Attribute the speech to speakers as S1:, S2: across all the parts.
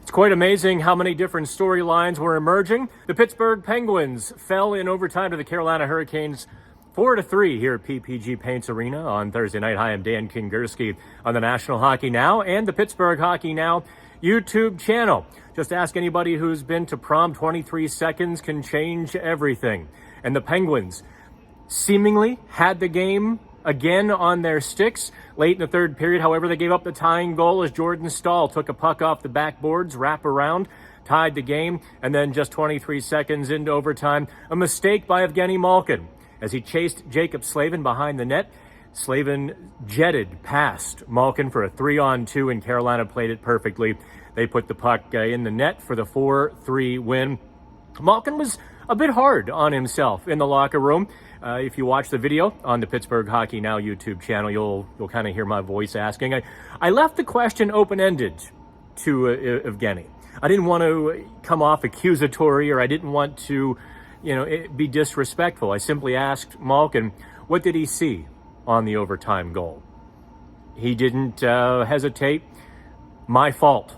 S1: It's quite amazing how many different storylines were emerging. The Pittsburgh Penguins fell in overtime to the Carolina Hurricanes 4-3 here at PPG Paints Arena on Thursday night. Hi, I'm Dan Kingerski on the National Hockey Now and the Pittsburgh Hockey Now YouTube channel. Just ask anybody who's been to prom. 23 seconds can change everything. And the Penguins seemingly had the game again on their sticks late in the third period. However, they gave up the tying goal as Jordan Staal took a puck off the backboards, wrap around, tied the game, and then just 23 seconds into overtime, a mistake by Evgeny Malkin as he chased Jacob Slavin behind the net. Slavin jetted past Malkin for a 3-on-2, and Carolina played it perfectly. They put the puck in the net for the 4-3 win. Malkin was a bit hard on himself in the locker room. If you watch the video on the Pittsburgh Hockey Now YouTube channel, you'll kind of hear my voice asking. I left the question open-ended to Evgeny. I didn't want to come off accusatory, or I didn't want to, be disrespectful. I simply asked Malkin, what did he see on the overtime goal? He didn't hesitate. My fault,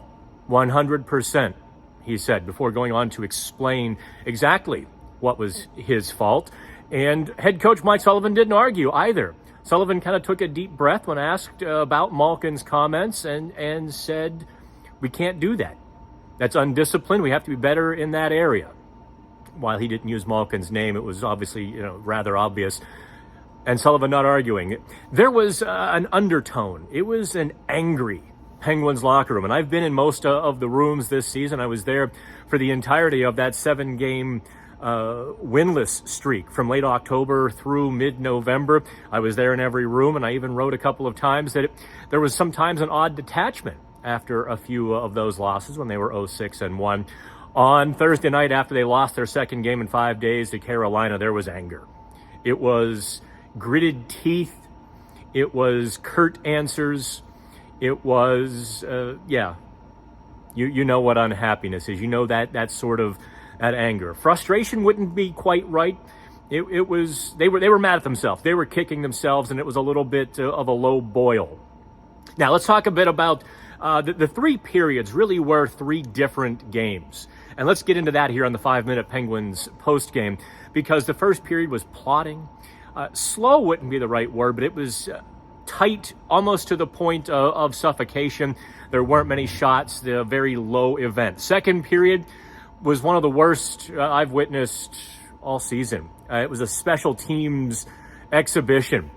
S1: 100%, he said, before going on to explain exactly what was his fault. And head coach Mike Sullivan didn't argue either. Sullivan kind of took a deep breath when asked about Malkin's comments and said, we can't do that. That's undisciplined. We have to be better in that area. While he didn't use Malkin's name, it was obviously rather obvious. And Sullivan not arguing. There was an undertone. It was an angry Penguins locker room. And I've been in most of the rooms this season. I was there for the entirety of that 7-game winless streak from late October through mid-November. I was there in every room, and I even wrote a couple of times that there was sometimes an odd detachment after a few of those losses when they were 0-6-1. On Thursday night, after they lost their second game in 5 days to Carolina, there was anger. It was gritted teeth. It was curt answers. It was, you know what unhappiness is. You know that sort of that anger. Frustration wouldn't be quite right. It was they were mad at themselves. They were kicking themselves, and it was a little bit of a low boil. Now let's talk a bit about the three periods. Really were three different games, and let's get into that here on the 5-Minute Penguins postgame, because the first period was plodding. Slow wouldn't be the right word, but it was tight, almost to the point of suffocation. There weren't many shots. The very low event. Second period was one of the worst I've witnessed all season. It was a special teams exhibition.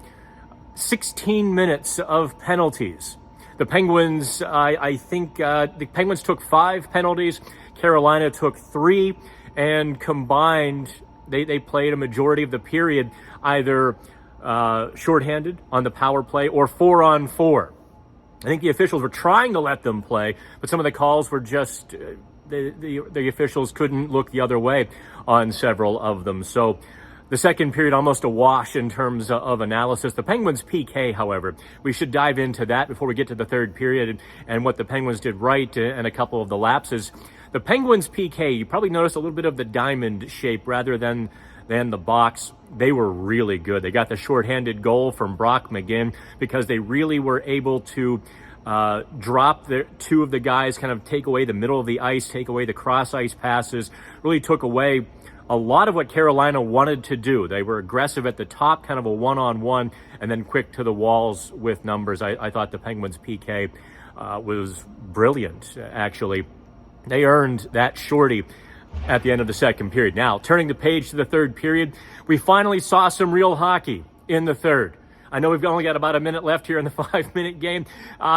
S1: 16 minutes of penalties. The Penguins, I think the Penguins took 5 penalties. Carolina took 3, and combined, they played a majority of the period either shorthanded on the power play or 4-on-4. I think the officials were trying to let them play, but some of the calls were just the officials couldn't look the other way on several of them. So the second period almost a wash in terms of analysis. The Penguins PK, however, we should dive into that before we get to the third period and what the Penguins did right and a couple of the lapses. The Penguins PK, you probably noticed a little bit of the diamond shape rather than the box. They were really good. They got the shorthanded goal from Brock McGinn because they really were able to drop the two of the guys, kind of take away the middle of the ice, take away the cross ice passes, really took away a lot of what Carolina wanted to do. They were aggressive at the top, kind of a one-on-one, and then quick to the walls with numbers. I thought the Penguins PK was brilliant, actually. They earned that shorty at the end of the second period. Now, turning the page to the third period, we finally saw some real hockey in the third. I know we've only got about a minute left here in the 5-minute game.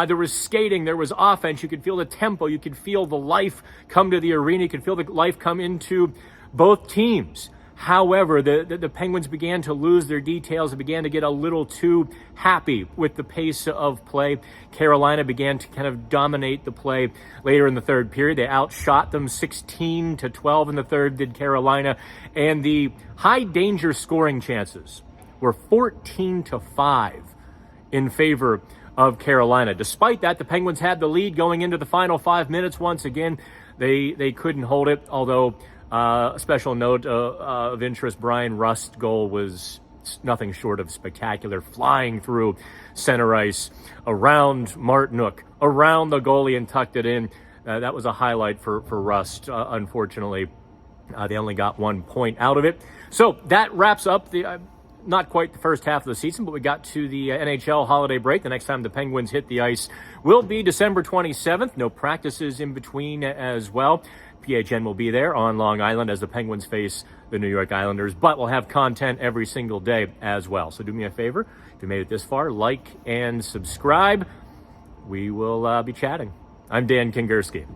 S1: There was skating, there was offense. You could feel the tempo. You could feel the life come to the arena. You could feel the life come into both teams. However, the Penguins began to lose their details and began to get a little too happy with the pace of play. Carolina began to kind of dominate the play later in the third period. They outshot them 16-12 in the third, did Carolina. And the high danger scoring chances were 14-5 in favor of Carolina. Despite that, the Penguins had the lead going into the final 5 minutes. Once again, they couldn't hold it, although a special note of interest, Brian Rust's goal was nothing short of spectacular, flying through center ice, around Martinook, around the goalie and tucked it in. that was a highlight for Rust. Unfortunately, they only got 1 point out of it. So that wraps up the not quite the first half of the season, but we got to the NHL holiday break. The next time the Penguins hit the ice will be December 27th. No practices in between as well. PHN will be there on Long Island as the Penguins face the New York Islanders, but we'll have content every single day as well. So do me a favor, if you made it this far, like and subscribe. We will be chatting. I'm Dan Kingerski.